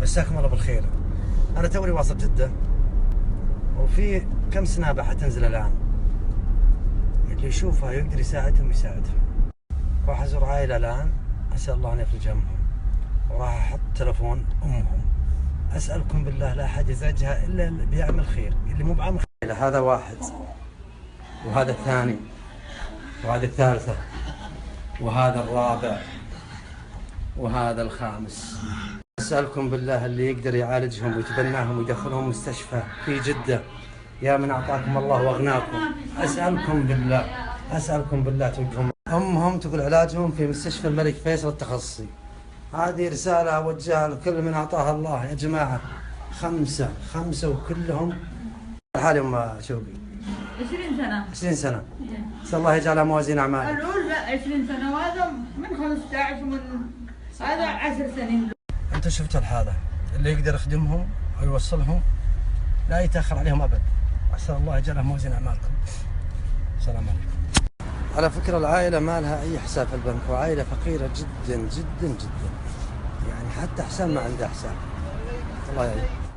مساكم الله بالخير. أنا توني واصل جدة، وفي كم سنابة حتنزل الآن، اللي يشوفها يقدر يساعدهم يساعدهم. راح أزور عائلة الآن، أسأل الله أن يفرج همهم، وراح أحط تلفون أمهم. أسألكم بالله لا أحد يزعجها إلا اللي بيعمل خير، اللي مو بعمل خير. هذا واحد، وهذا الثاني، وهذه الثالثة، وهذا الرابع، وهذا الخامس. أسألكم بالله اللي يقدر يعالجهم ويتبناهم ويدخلهم مستشفى في جدة، يا من أعطاكم الله وأغناكم، أسألكم بالله، أسألكم بالله توجههم. أمهم تقول علاجهم في مستشفى الملك فيصل التخصصي. هذه رسالة أوجهها لكل من أعطاها الله يا جماعة. خمسة وكلهم حالي أم شوقي 20 سنة. 20 سنة. أسأل الله يجعلها موازين أعمال. الأولى 20 سنة وهذا من 15 ومن هذا 10 سنين. أنتوا شفتوا الحالة، اللي يقدر يخدمهم أو يوصلهم لا يتأخر عليهم أبد. أسأل الله يجعلها موازين أعمالكم. السلام عليكم. على فكرة العائلة ما لها أي حساب في البنك، وعائلة فقيرة جدا جدا جدا، يعني حتى حساب ما عندها حساب. الله يعين.